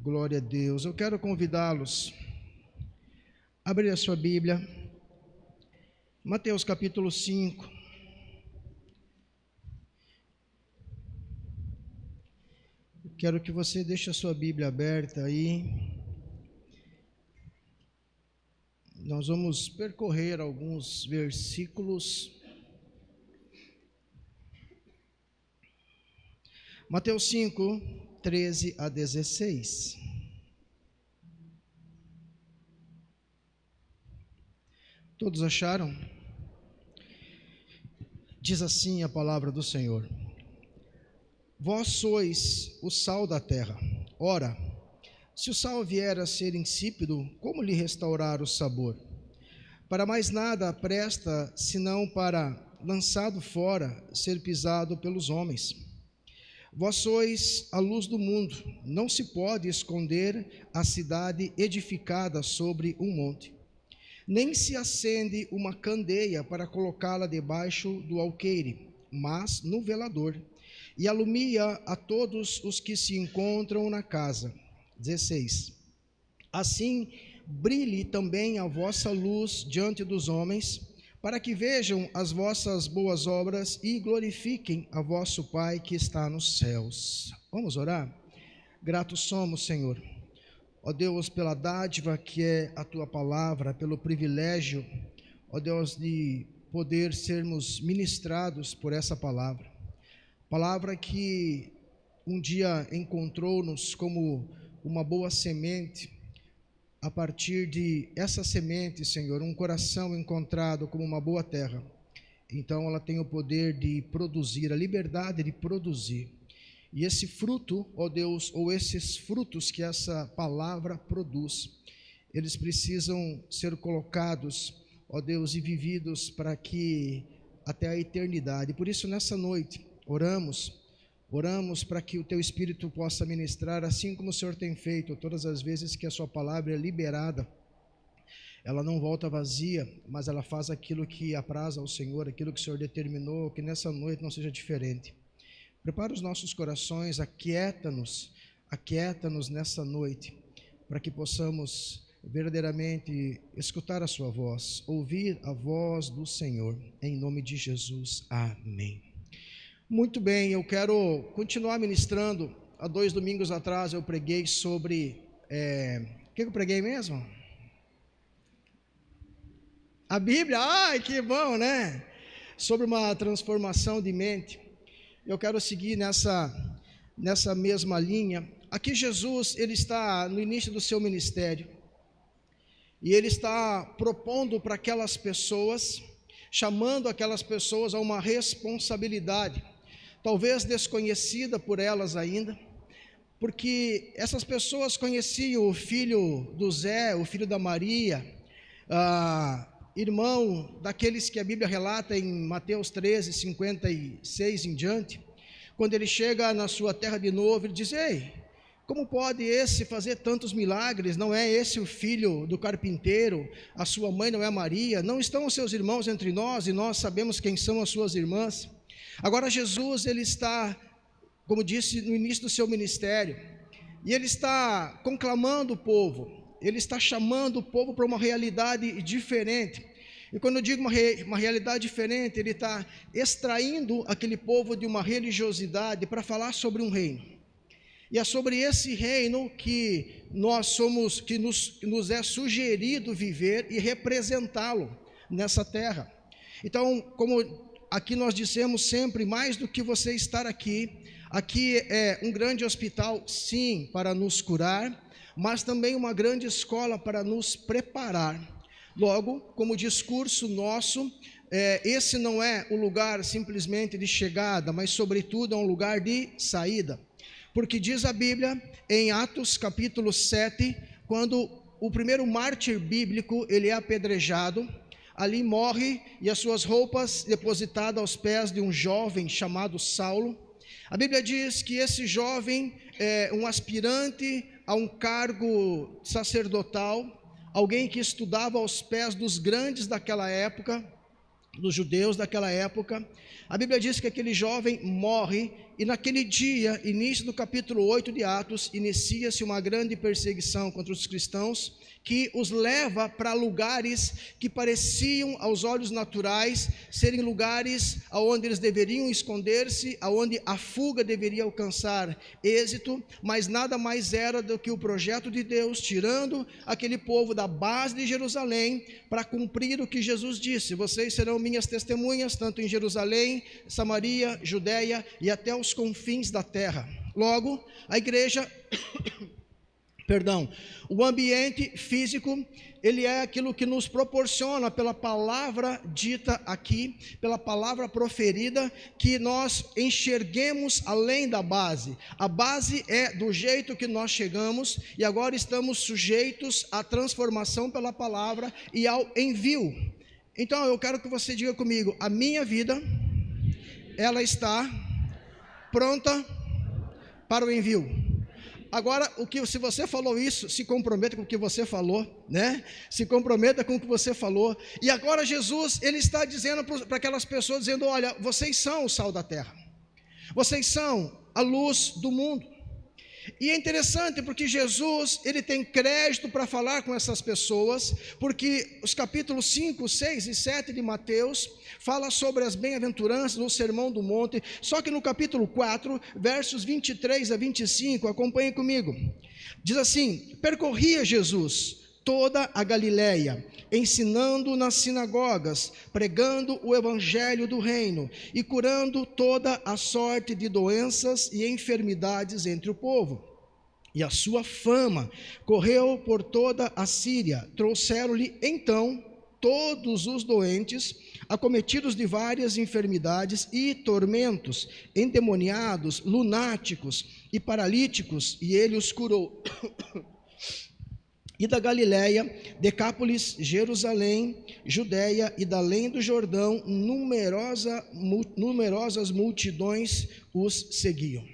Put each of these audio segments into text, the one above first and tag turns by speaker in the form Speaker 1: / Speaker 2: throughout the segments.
Speaker 1: Glória a Deus. Eu quero convidá-los a abrir a sua Bíblia, Mateus capítulo 5. Quero que você deixe a sua Bíblia aberta aí. Nós vamos percorrer alguns versículos. Mateus 5, 13 a 16. Todos acharam? Diz assim a palavra do Senhor: Vós sois o sal da terra. Ora, se o sal vier a ser insípido, como lhe restaurar o sabor? Para mais nada presta, senão para, lançado fora, ser pisado pelos homens. Vós sois a luz do mundo. Não se pode esconder a cidade edificada sobre um monte. Nem se acende uma candeia para colocá-la debaixo do alqueire, mas no velador, e alumia a todos os que se encontram na casa. 16. Assim brilhe também a vossa luz diante dos homens, para que vejam as vossas boas obras e glorifiquem a vosso Pai que está nos céus. Vamos orar? Gratos somos, Senhor, ó Deus, pela dádiva que é a Tua palavra, pelo privilégio, ó Deus, de poder sermos ministrados por essa palavra. Palavra que um dia encontrou-nos como uma boa semente. A partir de essa semente, Senhor, um coração encontrado como uma boa terra, então ela tem o poder de produzir, a liberdade de produzir. E esse fruto, ó Deus, ou esses frutos que essa palavra produz, eles precisam ser colocados, ó Deus, e vividos para que até a eternidade. Por isso, nessa noite, oramos para que o Teu Espírito possa ministrar, assim como o Senhor tem feito todas as vezes que a Sua palavra é liberada. Ela não volta vazia, mas ela faz aquilo que apraz ao Senhor, aquilo que o Senhor determinou, que nessa noite não seja diferente. Prepara os nossos corações, aquieta-nos nessa noite, para que possamos verdadeiramente escutar a Sua voz, ouvir a voz do Senhor, em nome de Jesus, amém. Muito bem, eu quero continuar ministrando. Há 2 domingos atrás eu preguei sobre, o que eu preguei mesmo? A Bíblia, ai que bom, né? Sobre uma transformação de mente. Eu quero seguir nessa mesma linha. Aqui Jesus, ele está no início do seu ministério, e ele está propondo para aquelas pessoas, chamando aquelas pessoas a uma responsabilidade, talvez desconhecida por elas ainda, porque essas pessoas conheciam o filho do Zé, o filho da Maria, irmão daqueles que a Bíblia relata em Mateus 13, 56 em diante. Quando ele chega na sua terra de novo, ele diz: ei, como pode esse fazer tantos milagres? Não é esse o filho do carpinteiro? A sua mãe não é Maria? Não estão os seus irmãos entre nós, e nós sabemos quem são as suas irmãs? Agora Jesus, ele está, como disse, no início do seu ministério, e ele está conclamando o povo, ele está chamando o povo para uma realidade diferente. E quando eu digo uma realidade diferente, ele está extraindo aquele povo de uma religiosidade para falar sobre um reino. E é sobre esse reino que nós somos, que nos é sugerido viver e representá-lo nessa terra. Então, como aqui nós dissemos sempre, mais do que você estar aqui é um grande hospital, sim, para nos curar, mas também uma grande escola para nos preparar. Logo, como discurso nosso, esse não é o lugar simplesmente de chegada, mas sobretudo é um lugar de saída. Porque diz a Bíblia, em Atos capítulo 7, quando o primeiro mártir bíblico, ele é apedrejado, ali morre, e as suas roupas depositadas aos pés de um jovem chamado Saulo. A Bíblia diz que esse jovem é um aspirante a um cargo sacerdotal, alguém que estudava aos pés dos grandes daquela época, dos judeus daquela época. A Bíblia diz que aquele jovem morre, e naquele dia, início do capítulo 8 de Atos, inicia-se uma grande perseguição contra os cristãos, que os leva para lugares que pareciam aos olhos naturais serem lugares aonde eles deveriam esconder-se, aonde a fuga deveria alcançar êxito, mas nada mais era do que o projeto de Deus, tirando aquele povo da base de Jerusalém, para cumprir o que Jesus disse: vocês serão minhas testemunhas, tanto em Jerusalém, Samaria, Judeia e até os confins da terra. Logo, a igreja... o ambiente físico, ele é aquilo que nos proporciona, pela palavra dita aqui, pela palavra proferida, que nós enxerguemos além da base. A base é do jeito que nós chegamos, e agora estamos sujeitos à transformação pela palavra e ao envio. Então eu quero que você diga comigo: a minha vida, ela está pronta para o envio. Agora, se você falou isso, se comprometa com o que você falou, né? Se comprometa com o que você falou. E agora Jesus, ele está dizendo para aquelas pessoas, dizendo: olha, vocês são o sal da terra, vocês são a luz do mundo. E é interessante porque Jesus, ele tem crédito para falar com essas pessoas, porque os capítulos 5, 6 e 7 de Mateus fala sobre as bem-aventuranças no Sermão do Monte, só que no capítulo 4, versos 23 a 25, acompanhem comigo, diz assim: percorria Jesus toda a Galileia, ensinando nas sinagogas, pregando o evangelho do reino e curando toda a sorte de doenças e enfermidades entre o povo. E a sua fama correu por toda a Síria. Trouxeram-lhe então todos os doentes, acometidos de várias enfermidades e tormentos, endemoniados, lunáticos e paralíticos, e ele os curou. E da Galileia, Decápolis, Jerusalém, Judeia e da além do Jordão, numerosas multidões os seguiam.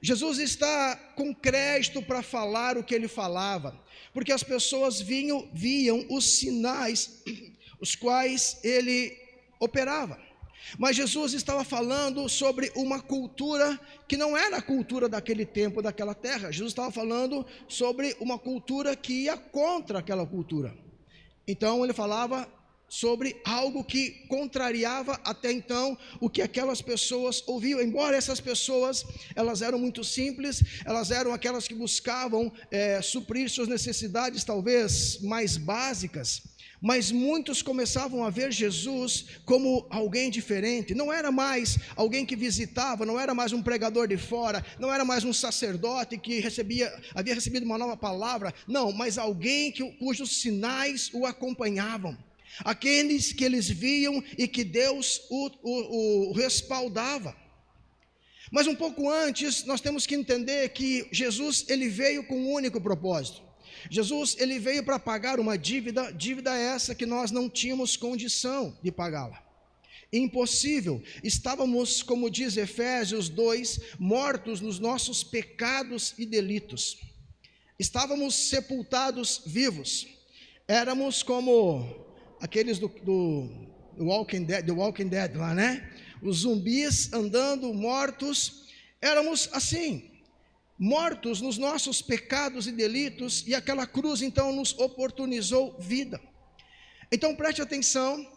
Speaker 1: Jesus está com crédito para falar o que ele falava, porque as pessoas viam os sinais os quais ele operava. Mas Jesus estava falando sobre uma cultura que não era a cultura daquele tempo, daquela terra. Jesus estava falando sobre uma cultura que ia contra aquela cultura. Então ele falava sobre algo que contrariava até então o que aquelas pessoas ouviam. Embora essas pessoas, elas eram muito simples, elas eram aquelas que buscavam suprir suas necessidades talvez mais básicas, mas muitos começavam a ver Jesus como alguém diferente. Não era mais alguém que visitava, não era mais um pregador de fora, não era mais um sacerdote que havia recebido uma nova palavra, não, mas alguém cujos sinais o acompanhavam, aqueles que eles viam e que Deus o respaldava. Mas um pouco antes, nós temos que entender que Jesus, ele veio com um único propósito. Jesus, ele veio para pagar uma dívida essa que nós não tínhamos condição de pagá-la. Impossível. Estávamos, como diz Efésios 2, mortos nos nossos pecados e delitos. Estávamos sepultados vivos. Éramos como aqueles do Walking Dead lá, né? Os zumbis andando, mortos. Éramos assim, mortos nos nossos pecados e delitos, e aquela cruz então nos oportunizou vida. Então preste atenção,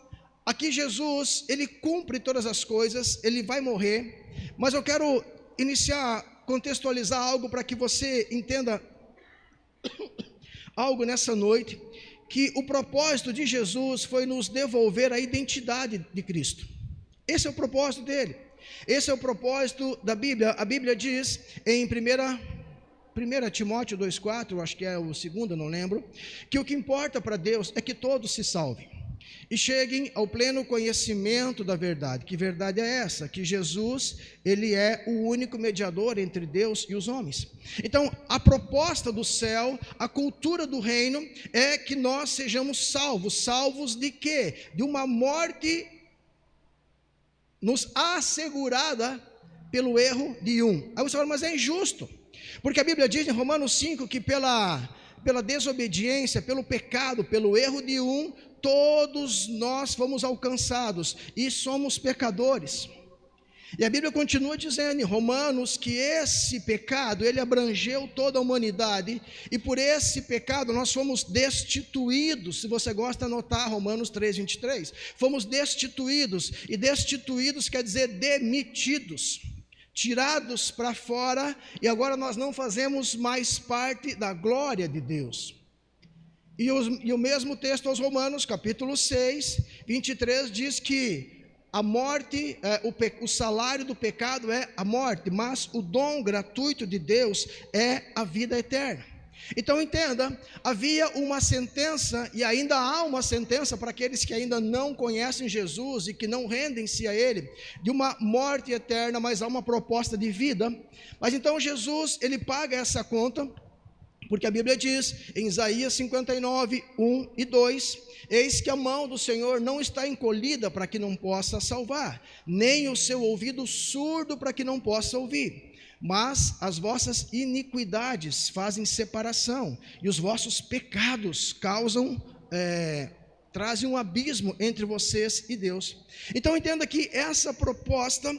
Speaker 1: aqui Jesus, ele cumpre todas as coisas, ele vai morrer, mas eu quero contextualizar algo para que você entenda algo nessa noite, que o propósito de Jesus foi nos devolver a identidade de Cristo. Esse é o propósito dele. Esse é o propósito da Bíblia. A Bíblia diz em 1 Timóteo 2,4, acho que é o segundo, não lembro, que o que importa para Deus é que todos se salvem e cheguem ao pleno conhecimento da verdade. Que verdade é essa? Que Jesus, ele é o único mediador entre Deus e os homens. Então, a proposta do céu, a cultura do reino é que nós sejamos salvos. Salvos de quê? De uma morte nos assegurada pelo erro de um. Aí você fala, mas é injusto, porque a Bíblia diz em Romanos 5 que pela desobediência, pelo pecado, pelo erro de um, todos nós fomos alcançados e somos pecadores. E a Bíblia continua dizendo em Romanos que esse pecado, ele abrangeu toda a humanidade, e por esse pecado nós fomos destituídos. Se você gosta de anotar Romanos 3:23, fomos destituídos, e destituídos quer dizer demitidos, tirados para fora, e agora nós não fazemos mais parte da glória de Deus. E o mesmo texto aos Romanos, capítulo 6, 23, diz que a morte, o salário do pecado é a morte, mas o dom gratuito de Deus é a vida eterna. Então entenda, havia uma sentença, e ainda há uma sentença para aqueles que ainda não conhecem Jesus e que não rendem-se a Ele, de uma morte eterna, mas há uma proposta de vida. Mas então Jesus, Ele paga essa conta, porque a Bíblia diz em Isaías 59, 1 e 2, eis que a mão do Senhor não está encolhida para que não possa salvar, nem o seu ouvido surdo para que não possa ouvir, mas as vossas iniquidades fazem separação, e os vossos pecados trazem um abismo entre vocês e Deus. Então entenda que essa proposta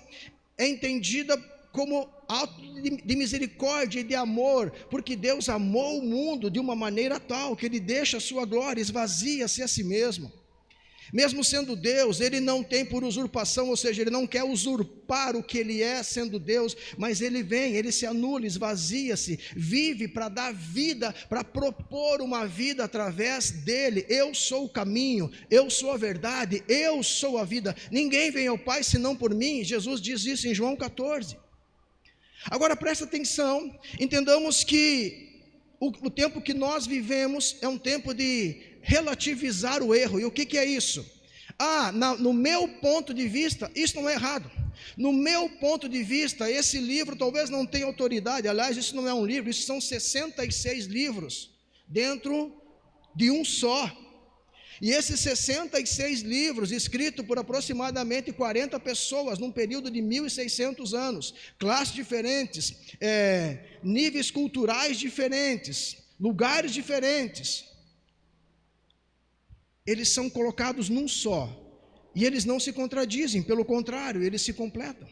Speaker 1: é entendida como ato de misericórdia e de amor, porque Deus amou o mundo de uma maneira tal que Ele deixa a sua glória, esvazia-se a si mesmo. Mesmo sendo Deus, Ele não tem por usurpação, ou seja, Ele não quer usurpar o que Ele é sendo Deus, mas Ele vem, Ele se anula, esvazia-se, vive para dar vida, para propor uma vida através dEle. Eu sou o caminho, eu sou a verdade, eu sou a vida, ninguém vem ao Pai senão por mim. Jesus diz isso em João 14. Agora presta atenção, entendamos que o tempo que nós vivemos é um tempo de relativizar o erro. E o que é isso? No meu ponto de vista, isso não é errado. No meu ponto de vista, esse livro talvez não tenha autoridade. Aliás, isso não é um livro, isso são 66 livros dentro de um só. E esses 66 livros, escritos por aproximadamente 40 pessoas, num período de 1.600 anos, classes diferentes, níveis culturais diferentes, lugares diferentes, eles são colocados num só, e eles não se contradizem, pelo contrário, eles se completam.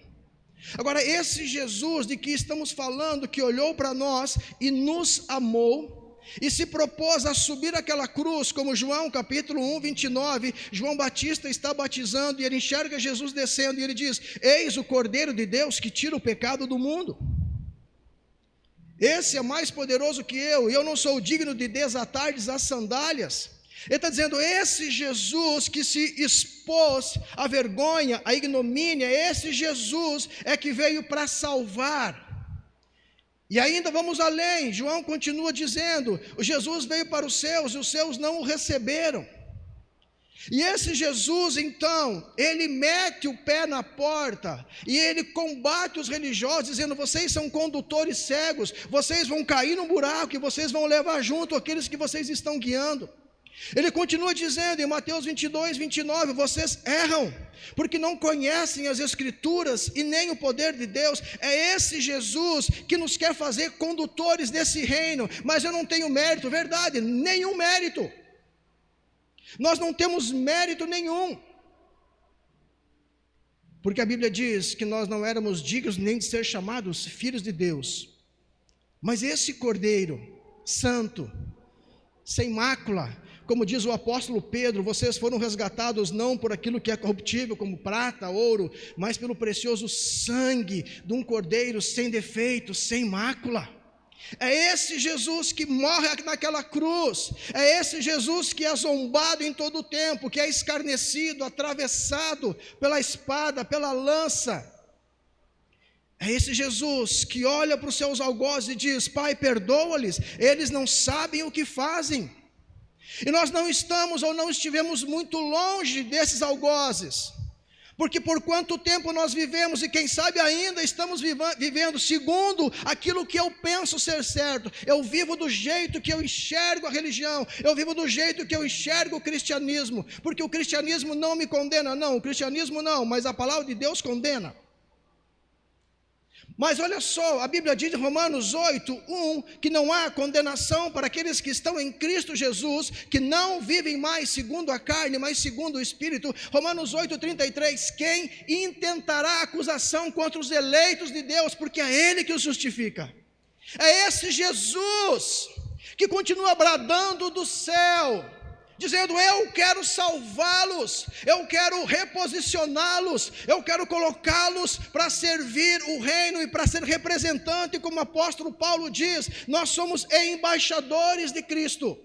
Speaker 1: Agora, esse Jesus de que estamos falando, que olhou para nós e nos amou, e se propôs a subir aquela cruz, como João capítulo 1, 29, João Batista está batizando, e ele enxerga Jesus descendo, e ele diz, eis o Cordeiro de Deus que tira o pecado do mundo. Esse é mais poderoso que eu, e eu não sou digno de desatar-lhes as sandálias. Ele está dizendo, esse Jesus que se expôs à vergonha, à ignomínia, esse Jesus é que veio para salvar. E ainda vamos além, João continua dizendo, Jesus veio para os seus, e os seus não o receberam. E esse Jesus então, ele mete o pé na porta, e ele combate os religiosos, dizendo, vocês são condutores cegos, vocês vão cair no buraco, e vocês vão levar junto aqueles que vocês estão guiando. Ele continua dizendo em Mateus 22, 29, vocês erram, porque não conhecem as Escrituras e nem o poder de Deus. É esse Jesus que nos quer fazer condutores desse reino, mas eu não tenho mérito, verdade, nenhum mérito. Nós não temos mérito nenhum, porque a Bíblia diz que nós não éramos dignos nem de ser chamados filhos de Deus, mas esse Cordeiro Santo, sem mácula, como diz o apóstolo Pedro, vocês foram resgatados não por aquilo que é corruptível, como prata, ouro, mas pelo precioso sangue de um cordeiro sem defeito, sem mácula. É esse Jesus que morre naquela cruz, é esse Jesus que é zombado em todo o tempo, que é escarnecido, atravessado pela espada, pela lança. É esse Jesus que olha para os seus algozes e diz, Pai, perdoa-lhes, eles não sabem o que fazem. E nós não estamos ou não estivemos muito longe desses algozes, porque por quanto tempo nós vivemos, e quem sabe ainda estamos vivendo segundo aquilo que eu penso ser certo. Eu vivo do jeito que eu enxergo a religião, eu vivo do jeito que eu enxergo o cristianismo, porque o cristianismo não me condena, não, o cristianismo não, mas a palavra de Deus condena. Mas olha só, a Bíblia diz em Romanos 8:1 que não há condenação para aqueles que estão em Cristo Jesus, que não vivem mais segundo a carne, mas segundo o Espírito. Romanos 8:33, quem intentará acusação contra os eleitos de Deus, porque é Ele que os justifica. É esse Jesus que continua bradando do céu, dizendo: eu quero salvá-los, eu quero reposicioná-los, eu quero colocá-los para servir o reino e para ser representante, como o apóstolo Paulo diz, nós somos embaixadores de Cristo,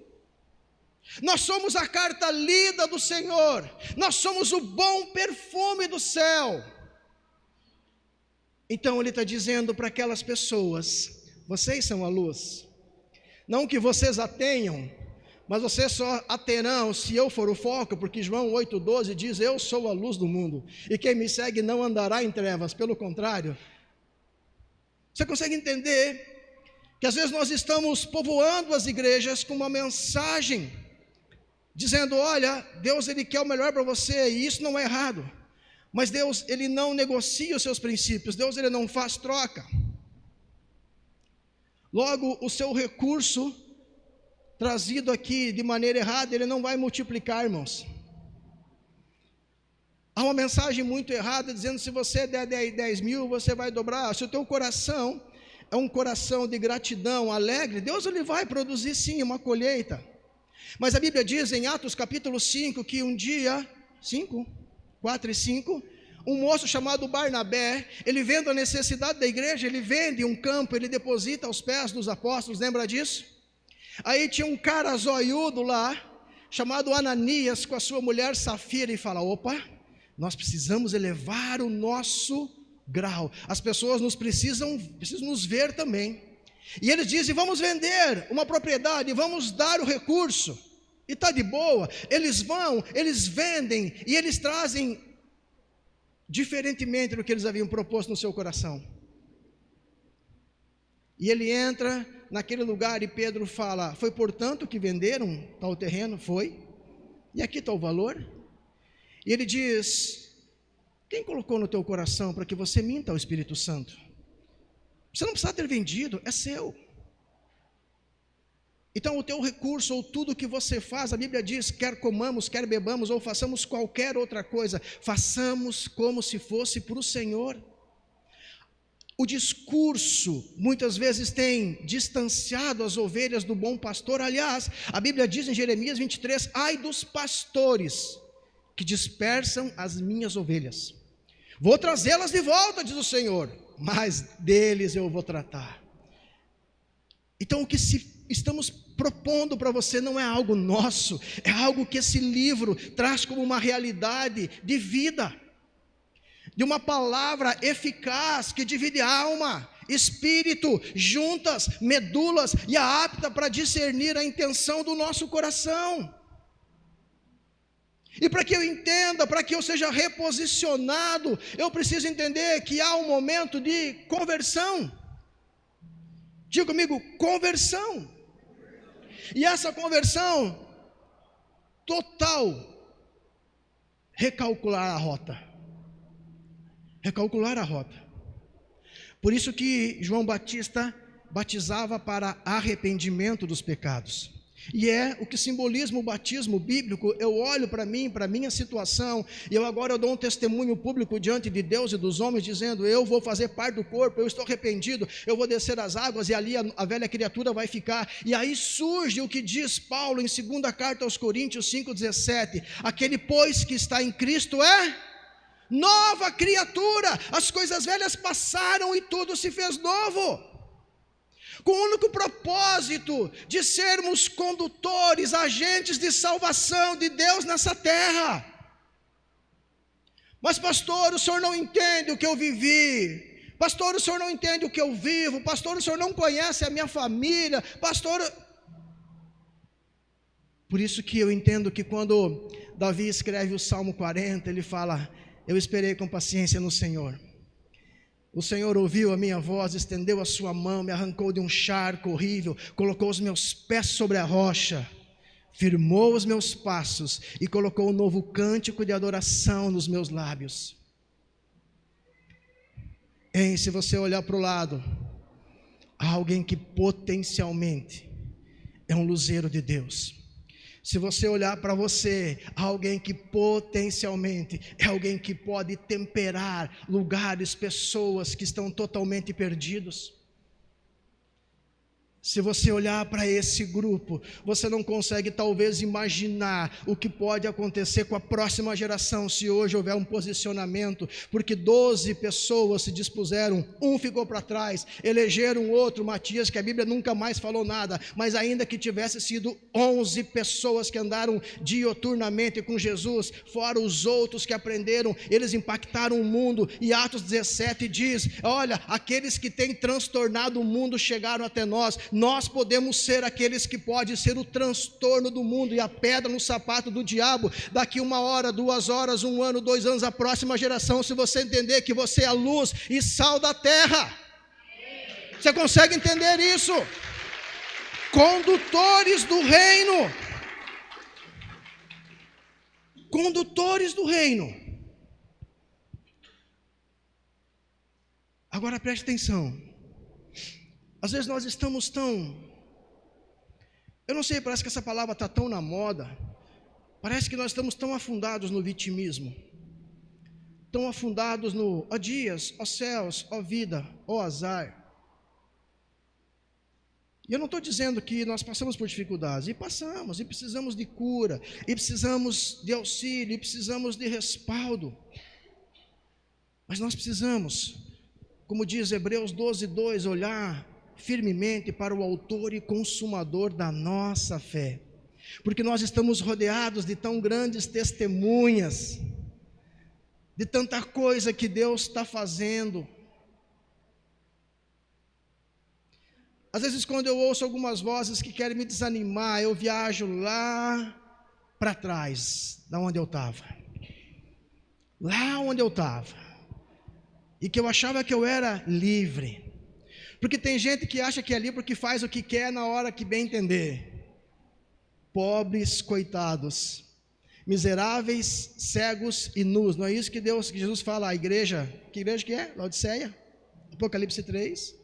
Speaker 1: nós somos a carta lida do Senhor, nós somos o bom perfume do céu. Então ele está dizendo para aquelas pessoas: vocês são a luz, não que vocês a tenham, mas vocês só a terão se eu for o foco, porque João 8,12 diz: eu sou a luz do mundo, e quem me segue não andará em trevas, pelo contrário. Você consegue entender que às vezes nós estamos povoando as igrejas com uma mensagem, dizendo: olha, Deus ele quer o melhor para você, e isso não é errado, mas Deus ele não negocia os seus princípios, Deus ele não faz troca. Logo, o seu recurso trazido aqui de maneira errada, ele não vai multiplicar, irmãos. Há uma mensagem muito errada dizendo: se você der 10 mil, você vai dobrar. Se o teu coração é um coração de gratidão, alegre, Deus ele vai produzir sim uma colheita. Mas a Bíblia diz em Atos capítulo 5, que um dia, 4 e 5, um moço chamado Barnabé, ele vendo a necessidade da igreja, ele vende um campo, ele deposita aos pés dos apóstolos, lembra disso? Aí tinha um cara zoiudo lá, chamado Ananias, com a sua mulher Safira, e fala: opa, nós precisamos elevar o nosso grau, as pessoas precisam nos ver também. E eles dizem: vamos vender uma propriedade, vamos dar o recurso, e está de boa. Eles vão, eles vendem, e eles trazem diferentemente do que eles haviam proposto no seu coração. E ele entra naquele lugar e Pedro fala: foi portanto que venderam tal terreno? Foi. E aqui está o valor. E ele diz: quem colocou no teu coração para que você minta ao Espírito Santo? Você não precisa ter vendido, é seu. Então o teu recurso, ou tudo que você faz, a Bíblia diz: quer comamos, quer bebamos, ou façamos qualquer outra coisa, façamos como se fosse para o Senhor. O discurso muitas vezes tem distanciado as ovelhas do bom pastor. Aliás, a Bíblia diz em Jeremias 23, ai dos pastores que dispersam as minhas ovelhas, vou trazê-las de volta, diz o Senhor, mas deles eu vou tratar. Então o que estamos propondo para você não é algo nosso, é algo que esse livro traz como uma realidade de vida, de uma palavra eficaz que divide alma, espírito, juntas, medulas, e é apta para discernir a intenção do nosso coração. E para que eu entenda, para que eu seja reposicionado, eu preciso entender que há um momento de conversão. Diga comigo: conversão. E essa conversão total, recalcular a rota. Recalcular a rota. Por isso que João Batista batizava para arrependimento dos pecados. E é o que simboliza o batismo bíblico. Eu olho para mim, para a minha situação, e eu dou um testemunho público diante de Deus e dos homens, dizendo: eu vou fazer parte do corpo, eu estou arrependido, eu vou descer as águas, e ali a velha criatura vai ficar. E aí surge o que diz Paulo em 2ª carta aos Coríntios 5,17, aquele pois que está em Cristo é nova criatura, as coisas velhas passaram e tudo se fez novo, com o único propósito de sermos condutores, agentes de salvação de Deus nessa terra. Mas pastor, o senhor não entende o que eu vivi, pastor, o senhor não entende o que eu vivo, pastor, o senhor não conhece a minha família, pastor. Por isso que eu entendo que quando Davi escreve o Salmo 40, ele fala: eu esperei com paciência no Senhor. O Senhor ouviu a minha voz, estendeu a sua mão, me arrancou de um charco horrível, colocou os meus pés sobre a rocha, firmou os meus passos e colocou um novo cântico de adoração nos meus lábios. Se você olhar para o lado, há alguém que potencialmente é um luzeiro de Deus. Se você olhar para você, há alguém que potencialmente é alguém que pode temperar lugares, pessoas que estão totalmente perdidos. Se você olhar para esse grupo, você não consegue talvez imaginar o que pode acontecer com a próxima geração se hoje houver um posicionamento, porque 12 pessoas se dispuseram, um ficou para trás, elegeram outro, Matias, que a Bíblia nunca mais falou nada, mas ainda que tivesse sido 11 pessoas que andaram dioturnamente com Jesus, fora os outros que aprenderam, eles impactaram o mundo, e Atos 17 diz, olha, aqueles que têm transtornado o mundo chegaram até nós podemos ser aqueles que podem ser o transtorno do mundo e a pedra no sapato do diabo, daqui 1 hora, 2 horas, 1 ano, 2 anos, a próxima geração, se você entender que você é a luz e sal da terra. Você consegue entender isso? Condutores do reino. Condutores do reino. Agora preste atenção. Às vezes nós estamos eu não sei, parece que essa palavra está tão na moda, parece que nós estamos tão afundados no vitimismo, tão afundados no, ó dias, ó céus, ó vida, ó azar. E eu não estou dizendo que nós passamos por dificuldades, e passamos, e precisamos de cura, e precisamos de auxílio, e precisamos de respaldo, mas nós precisamos, como diz Hebreus 12:2, olhar firmemente para o autor e consumador da nossa fé, porque nós estamos rodeados de tão grandes testemunhas, de tanta coisa que Deus está fazendo. Às vezes quando eu ouço algumas vozes que querem me desanimar, eu viajo lá para trás, da onde eu estava, e que eu achava que eu era livre, porque tem gente que acha que é livre porque faz o que quer na hora que bem entender. Pobres, coitados, miseráveis, cegos e nus. Não é isso que Jesus fala à igreja? Que igreja que é? Laodiceia? Apocalipse 3.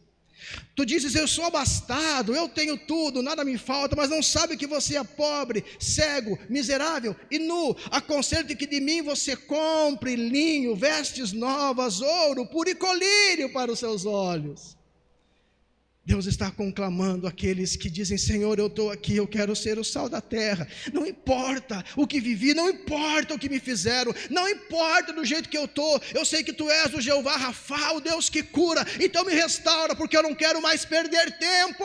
Speaker 1: Tu dizes, eu sou abastado, eu tenho tudo, nada me falta, mas não sabe que você é pobre, cego, miserável e nu. Aconselho-te que de mim você compre linho, vestes novas, ouro, puro e colírio para os seus olhos. Deus está conclamando aqueles que dizem, Senhor, eu estou aqui, eu quero ser o sal da terra, não importa o que vivi, não importa o que me fizeram, não importa do jeito que eu estou, eu sei que Tu és o Jeová Rafá, o Deus que cura, então me restaura, porque eu não quero mais perder tempo.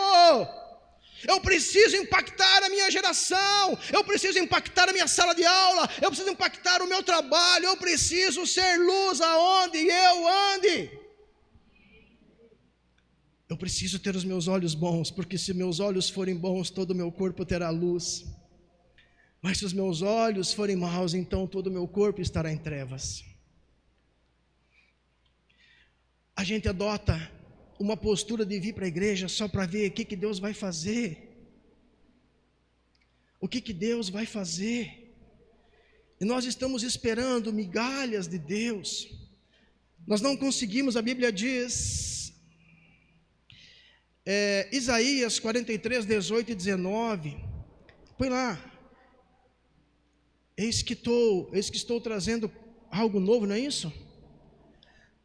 Speaker 1: Eu preciso impactar a minha geração, eu preciso impactar a minha sala de aula, eu preciso impactar o meu trabalho, eu preciso ser luz aonde eu ande. Eu preciso ter os meus olhos bons, porque se meus olhos forem bons, todo o meu corpo terá luz. Mas se os meus olhos forem maus, então todo o meu corpo estará em trevas. A gente adota uma postura de vir para a igreja só para ver o que Deus vai fazer. O que Deus vai fazer? E nós estamos esperando migalhas de Deus. Nós não conseguimos, a Bíblia diz... Isaías 43, 18 e 19, põe lá, eis que estou trazendo algo novo, não é isso?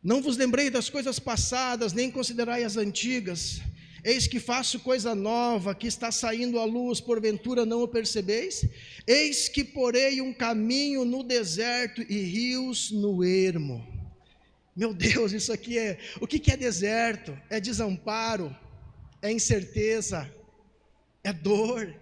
Speaker 1: Não vos lembrei das coisas passadas, nem considerai as antigas, eis que faço coisa nova, que está saindo à luz, porventura não o percebeis? Eis que porei um caminho no deserto e rios no ermo. Meu Deus, isso aqui o que é deserto? É desamparo, é incerteza, é dor.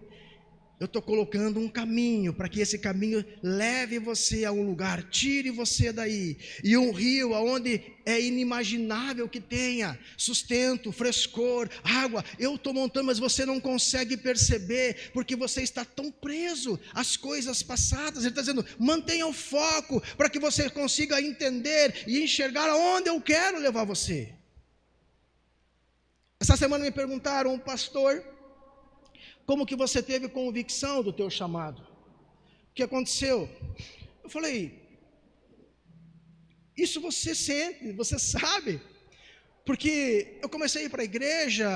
Speaker 1: Eu estou colocando um caminho, para que esse caminho leve você a um lugar, tire você daí, e um rio aonde é inimaginável que tenha sustento, frescor, água. Eu estou montando, mas você não consegue perceber, porque você está tão preso às coisas passadas. Ele está dizendo, mantenha o foco, para que você consiga entender e enxergar aonde eu quero levar você. Essa semana me perguntaram, pastor, como que você teve convicção do teu chamado? O que aconteceu? Eu falei, isso você sente, você sabe, Porque eu comecei a ir para a igreja,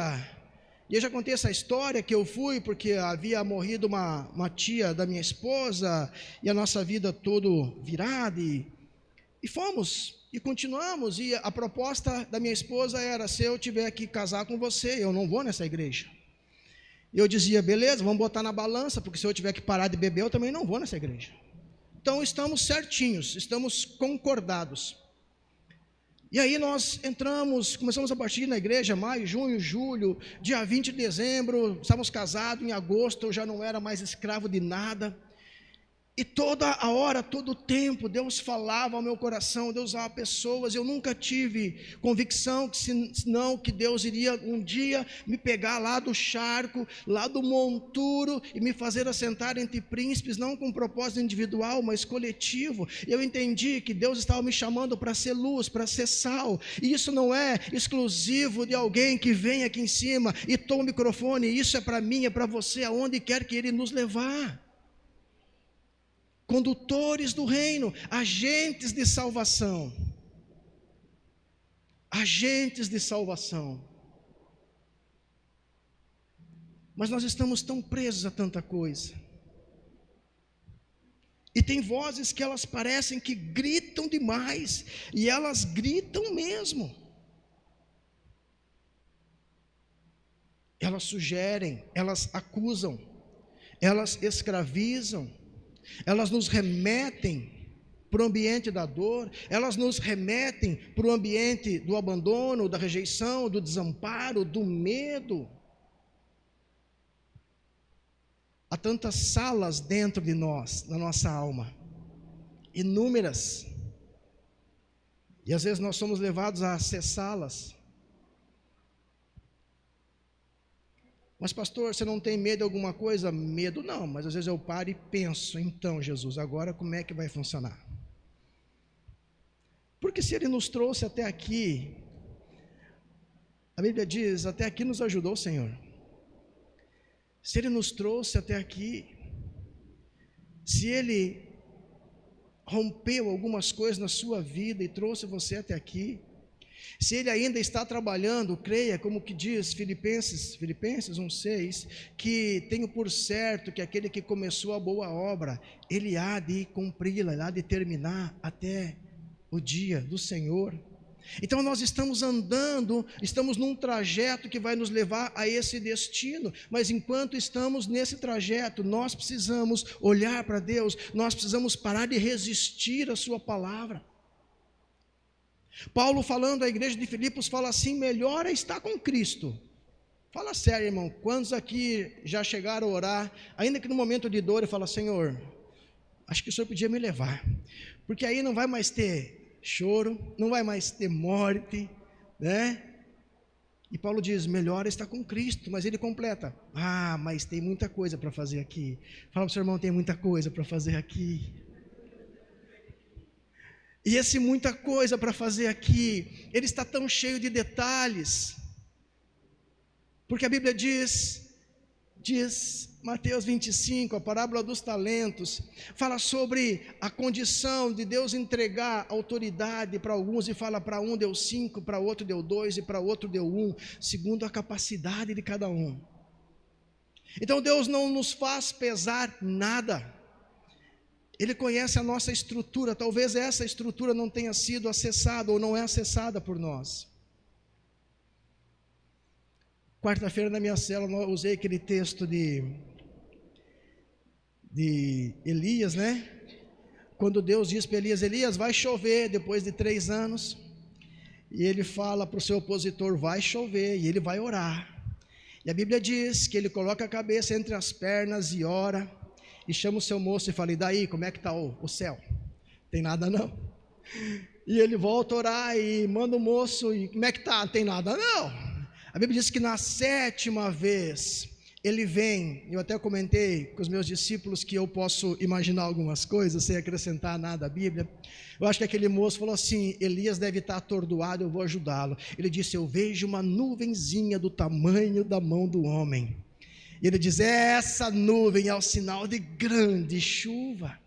Speaker 1: e eu já contei essa história que eu fui porque havia morrido uma tia da minha esposa, e a nossa vida todo virada, e fomos, e continuamos, e a proposta da minha esposa era: se eu tiver que casar com você, eu não vou nessa igreja. Eu dizia: beleza, vamos botar na balança, porque se eu tiver que parar de beber, eu também não vou nessa igreja. Então estamos certinhos, estamos concordados. E aí nós começamos a partir na igreja, maio, junho, julho, dia 20 de dezembro, estávamos casados, em agosto eu já não era mais escravo de nada. E toda a hora, todo o tempo, Deus falava ao meu coração, Deus usava pessoas. Eu nunca tive convicção senão que Deus iria um dia me pegar lá do charco, lá do monturo, e me fazer assentar entre príncipes, não com propósito individual, mas coletivo. Eu entendi que Deus estava me chamando para ser luz, para ser sal, e isso não é exclusivo de alguém que vem aqui em cima e toma o microfone. Isso é para mim, é para você, aonde quer que Ele nos levar. Condutores do reino, agentes de salvação. Agentes de salvação. Mas nós estamos tão presos a tanta coisa. E tem vozes que elas parecem que gritam demais, e elas gritam mesmo. Elas sugerem, elas acusam, elas escravizam. Elas nos remetem para o ambiente da dor, elas nos remetem para o ambiente do abandono, da rejeição, do desamparo, do medo. Há tantas salas dentro de nós, na nossa alma, inúmeras, e às vezes nós somos levados a acessá-las. Mas pastor, você não tem medo de alguma coisa? Medo não, mas às vezes eu paro e penso: então Jesus, agora como é que vai funcionar? Porque se Ele nos trouxe até aqui, a Bíblia diz: até aqui nos ajudou o Senhor. Se Ele nos trouxe até aqui, se Ele rompeu algumas coisas na sua vida e trouxe você até aqui, se Ele ainda está trabalhando, creia, como que diz Filipenses 1:6, que tenho por certo que aquele que começou a boa obra, Ele há de cumpri-la, Ele há de terminar até o dia do Senhor. Então nós estamos andando, estamos num trajeto que vai nos levar a esse destino, mas enquanto estamos nesse trajeto, nós precisamos olhar para Deus, nós precisamos parar de resistir à sua palavra. Paulo, falando à igreja de Filipos, fala assim: melhor é estar com Cristo. Fala sério, irmão, quantos aqui já chegaram a orar, ainda que no momento de dor, e fala: Senhor, acho que o Senhor podia me levar, porque aí não vai mais ter choro, não vai mais ter morte, né? E Paulo diz: melhor é estar com Cristo, mas ele completa: mas tem muita coisa para fazer aqui. Fala para o seu irmão: tem muita coisa para fazer aqui. E esse muita coisa para fazer aqui, ele está tão cheio de detalhes, porque a Bíblia diz Mateus 25, a parábola dos talentos, fala sobre a condição de Deus entregar autoridade para alguns, e fala: para um deu 5, para outro deu 2, e para outro deu 1, segundo a capacidade de cada um. Então Deus não nos faz pesar nada, Ele conhece a nossa estrutura. Talvez essa estrutura não tenha sido acessada, ou não é acessada por nós. Quarta-feira na minha célula eu usei aquele texto de Elias, né? Quando Deus diz para Elias: Elias, vai chover depois de 3 anos. E ele fala para o seu opositor: vai chover, e ele vai orar. E a Bíblia diz que ele coloca a cabeça entre as pernas e ora, e chama o seu moço e fala: e daí, como é que está o céu? Tem nada não. E ele volta a orar e manda o moço: e como é que está? Não tem nada não. A Bíblia diz que na 7ª vez ele vem. Eu até comentei com os meus discípulos que eu posso imaginar algumas coisas sem acrescentar nada à Bíblia. Eu acho que aquele moço falou assim: Elias deve estar atordoado, eu vou ajudá-lo. Ele disse: eu vejo uma nuvenzinha do tamanho da mão do homem. E ele diz: essa nuvem é o sinal de grande chuva.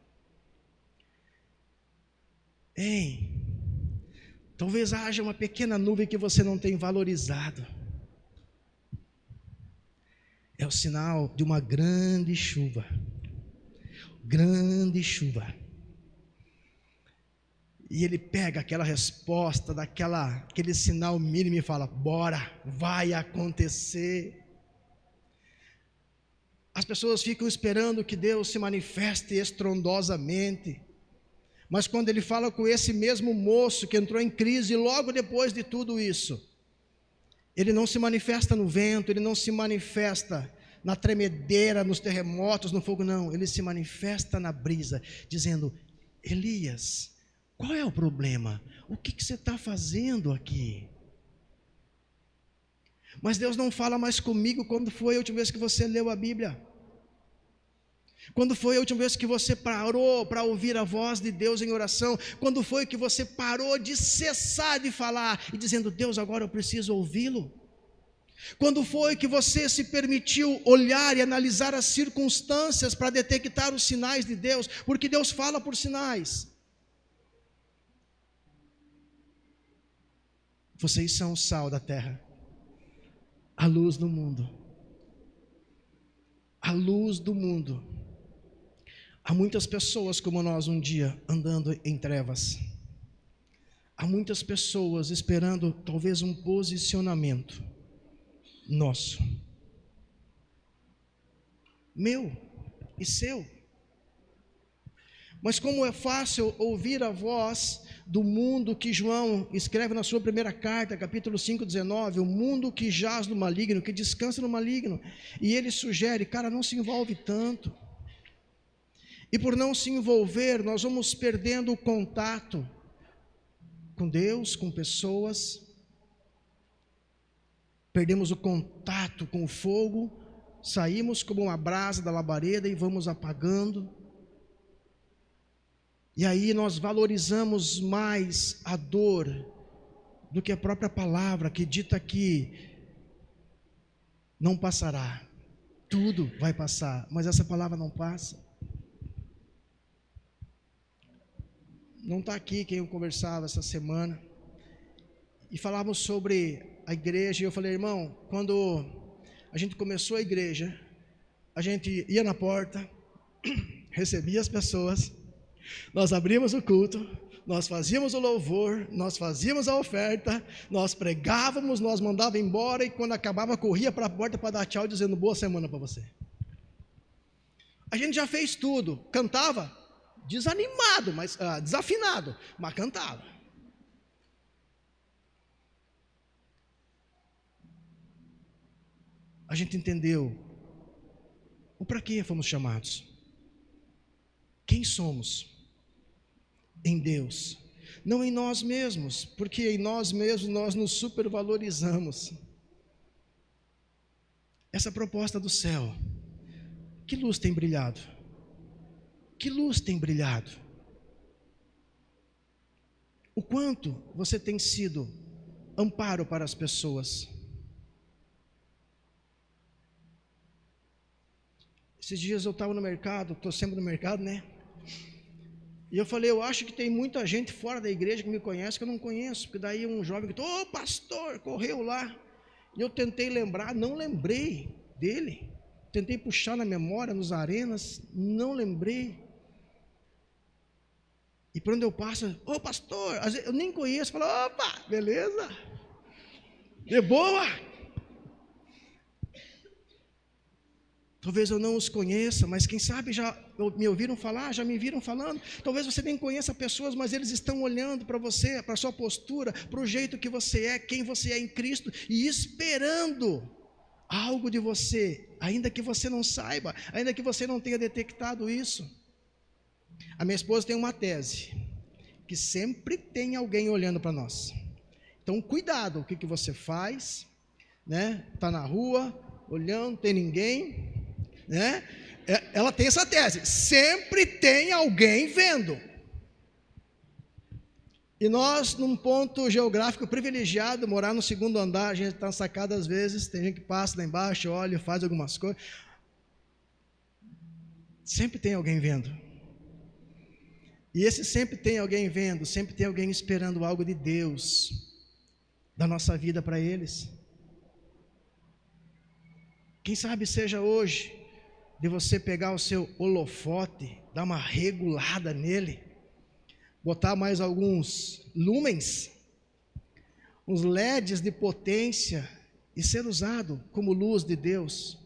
Speaker 1: Talvez haja uma pequena nuvem que você não tem valorizado. É o sinal de uma grande chuva. Grande chuva. E ele pega aquela resposta, aquele sinal mínimo e fala: bora, vai acontecer. As pessoas ficam esperando que Deus se manifeste estrondosamente. Mas quando ele fala com esse mesmo moço que entrou em crise logo depois de tudo isso, ele não se manifesta no vento, ele não se manifesta na tremedeira, nos terremotos, no fogo, não. Ele se manifesta na brisa, dizendo: Elias, qual é o problema? O que você está fazendo aqui? Mas Deus não fala mais comigo. Quando foi a última vez que você leu a Bíblia? Quando foi a última vez que você parou para ouvir a voz de Deus em oração? Quando foi que você parou de cessar de falar e dizendo: Deus, agora eu preciso ouvi-lo? Quando foi que você se permitiu olhar e analisar as circunstâncias para detectar os sinais de Deus? Porque Deus fala por sinais. Vocês são o sal da terra, a luz do mundo. A luz do mundo. Há muitas pessoas como nós um dia andando em trevas. Há muitas pessoas esperando talvez um posicionamento nosso, meu e seu. Mas como é fácil ouvir a voz do mundo que João escreve na sua primeira carta, capítulo 5, 19, o mundo que jaz no maligno, que descansa no maligno, e ele sugere: cara, não se envolve tanto. E por não se envolver, nós vamos perdendo o contato com Deus, com pessoas, perdemos o contato com o fogo, saímos como uma brasa da labareda e vamos apagando. E aí nós valorizamos mais a dor do que a própria palavra que dita que não passará. Tudo vai passar, mas essa palavra não passa. Não está aqui quem eu conversava essa semana, e falávamos sobre a igreja, e eu falei: irmão, quando a gente começou a igreja, a gente ia na porta, recebia as pessoas, nós abríamos o culto, nós fazíamos o louvor, nós fazíamos a oferta, nós pregávamos, nós mandávamos embora, e quando acabava corria para a porta para dar tchau, dizendo: boa semana para você. A gente já fez tudo, cantava desanimado, mas desafinado, mas cantava. A gente entendeu o para que fomos chamados, quem somos em Deus, não em nós mesmos, porque em nós mesmos nós nos supervalorizamos. Essa proposta do céu, que luz tem brilhado? Que luz tem brilhado? O quanto você tem sido amparo para as pessoas? Esses dias eu estava no mercado, estou sempre no mercado, né? E eu falei: eu acho que tem muita gente fora da igreja que me conhece, que eu não conheço. Porque daí um jovem gritou: ô pastor, correu lá. E eu tentei lembrar, não lembrei dele. Tentei puxar na memória, nos arenas, não lembrei. E por onde eu passo: ô pastor, às vezes eu nem conheço. Falo: opa, beleza, de boa. Talvez eu não os conheça, mas quem sabe já me ouviram falar, já me viram falando. Talvez você nem conheça pessoas, mas eles estão olhando para você, para a sua postura, para o jeito que você é, quem você é em Cristo, e esperando algo de você, ainda que você não saiba, ainda que você não tenha detectado isso. A minha esposa tem uma tese, que sempre tem alguém olhando para nós. Então cuidado, o que você faz, né? Está na rua, olhando, não tem ninguém, né? Ela tem essa tese, sempre tem alguém vendo. E nós, num ponto geográfico privilegiado, morar no segundo andar, a gente está na sacada às vezes, tem gente que passa lá embaixo, olha, faz algumas coisas. Sempre tem alguém vendo. E esse sempre tem alguém vendo, sempre tem alguém esperando algo de Deus, da nossa vida para eles. Quem sabe seja hoje, de você pegar o seu holofote, dar uma regulada nele, botar mais alguns lumens, uns LEDs de potência, e ser usado como luz de Deus.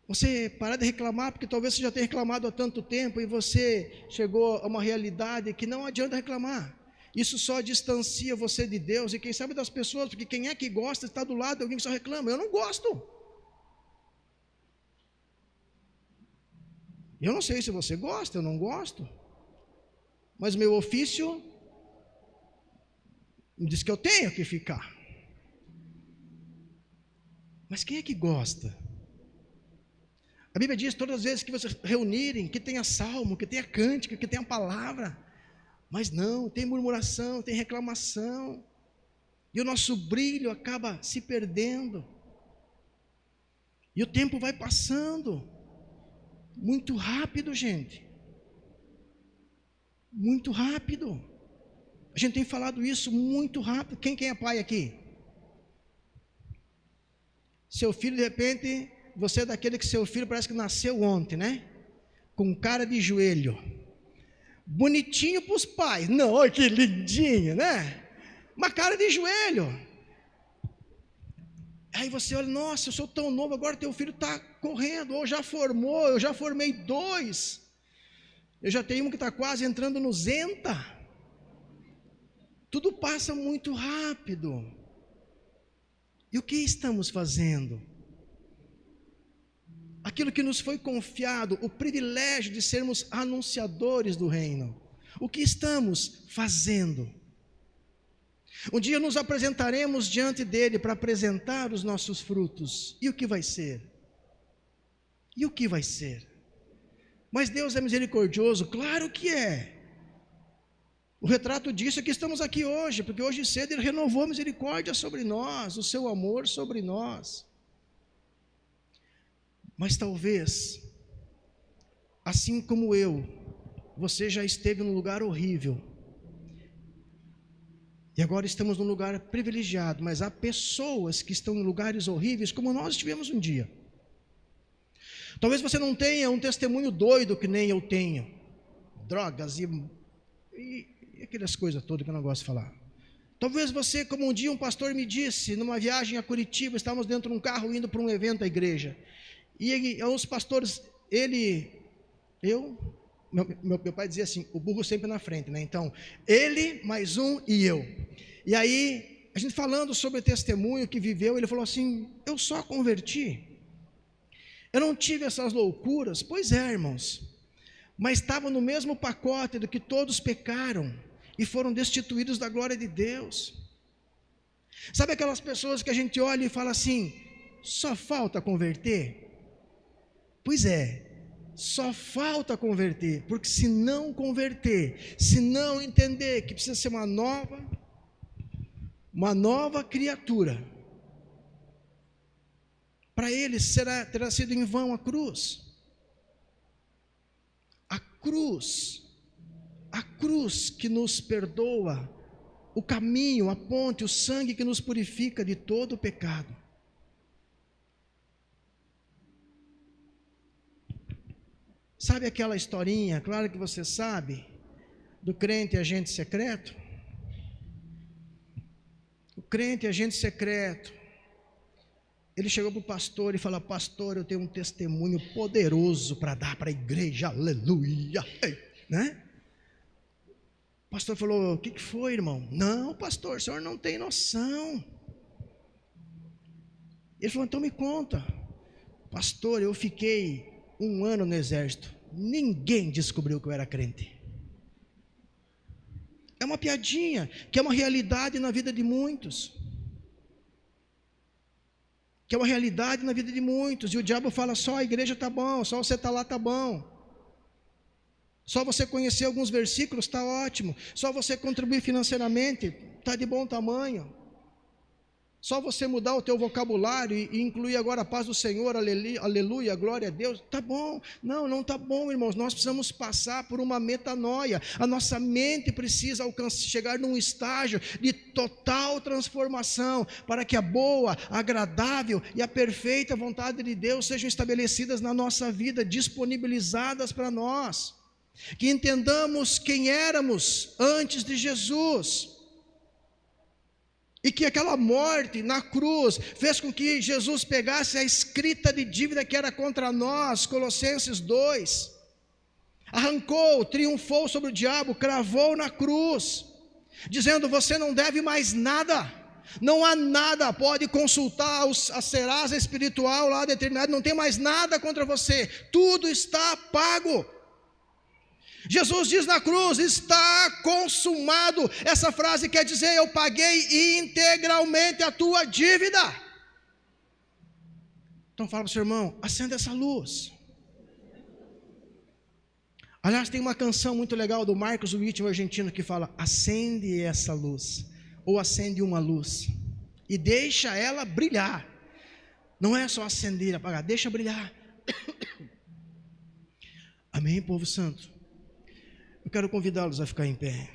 Speaker 1: Você parar de reclamar, porque talvez você já tenha reclamado há tanto tempo, e você chegou a uma realidade que não adianta reclamar. Isso só distancia você de Deus, e quem sabe das pessoas, porque quem é que gosta de estar do lado de alguém que só reclama? Eu não gosto. Eu não sei se você gosta, eu não gosto, mas meu ofício me diz que eu tenho que ficar. Mas quem é que gosta? A Bíblia diz, todas as vezes que vocês reunirem, que tenha salmo, que tenha cântico, que tenha palavra. Mas não, tem murmuração, tem reclamação, e o nosso brilho acaba se perdendo, e o tempo vai passando, muito rápido, gente, muito rápido. A gente tem falado isso muito rápido. Quem é pai aqui? Seu filho, de repente, você é daquele que seu filho parece que nasceu ontem, né? Com cara de joelho, bonitinho para os pais, não, olha que lindinho, né? Uma cara de joelho. Aí você olha, nossa, eu sou tão novo, agora teu filho está correndo, ou já formou, eu já formei 2, eu já tenho um que está quase entrando no Zenta. Tudo passa muito rápido. E o que estamos fazendo? Aquilo que nos foi confiado, o privilégio de sermos anunciadores do reino, o que estamos fazendo? Um dia nos apresentaremos diante dele para apresentar os nossos frutos. E o que vai ser? E o que vai ser? Mas Deus é misericordioso? Claro que é. O retrato disso é que estamos aqui hoje, porque hoje cedo Ele renovou a misericórdia sobre nós, o seu amor sobre nós. Mas talvez, assim como eu, você já esteve num lugar horrível, e agora estamos num lugar privilegiado, mas há pessoas que estão em lugares horríveis, como nós estivemos um dia. Talvez você não tenha um testemunho doido que nem eu tenho, drogas e aquelas coisas todas que eu não gosto de falar. Talvez você, como um dia um pastor me disse, numa viagem a Curitiba, estávamos dentro de um carro indo para um evento da igreja, e os pastores, meu pai dizia assim, o burro sempre na frente, né? Então, ele, mais um e eu. E aí, a gente falando sobre o testemunho que viveu, ele falou assim, eu só converti, eu não tive essas loucuras. Pois é, irmãos, mas estava no mesmo pacote do que todos pecaram e foram destituídos da glória de Deus. Sabe aquelas pessoas que a gente olha e fala assim, só falta converter? Pois é, só falta converter, porque se não converter, se não entender que precisa ser uma nova criatura, para eles terá sido em vão a cruz. A cruz que nos perdoa, o caminho, a ponte, o sangue que nos purifica de todo o pecado. Sabe aquela historinha, claro que você sabe, do crente agente secreto? O crente agente secreto, ele chegou para o pastor e falou, pastor, eu tenho um testemunho poderoso para dar para a igreja, aleluia, né? O pastor falou, o que foi, irmão? Não, pastor, o senhor não tem noção. Ele falou, então me conta. Pastor, eu fiquei 1 ano no exército, ninguém descobriu que eu era crente. É uma piadinha, que é uma realidade na vida de muitos. Que é uma realidade na vida de muitos, e o diabo fala, só a igreja está bom, só você está lá está bom, só você conhecer alguns versículos está ótimo, só você contribuir financeiramente está de bom tamanho, Só você mudar o teu vocabulário e incluir agora a paz do Senhor, aleluia, glória a Deus, tá bom. Não tá bom, irmãos. Nós precisamos passar por uma metanoia. A nossa mente precisa chegar num estágio de total transformação, para que a boa, agradável e a perfeita vontade de Deus sejam estabelecidas na nossa vida, disponibilizadas para nós. Que entendamos quem éramos antes de Jesus. E que aquela morte na cruz fez com que Jesus pegasse a escrita de dívida que era contra nós, Colossenses 2, arrancou, triunfou sobre o diabo, cravou na cruz, dizendo: você não deve mais nada, não há nada, pode consultar a Serasa espiritual lá determinado, não tem mais nada contra você, tudo está pago. Jesus diz na cruz: está consumado. Essa frase quer dizer: eu paguei integralmente a tua dívida. Então fala para o seu irmão: acenda essa luz. Aliás, tem uma canção muito legal do Marcos Witt, um argentino, que fala: acende essa luz, ou acende uma luz, e deixa ela brilhar. Não é só acender e apagar, deixa brilhar. Amém, povo santo? Eu quero convidá-los a ficar em pé.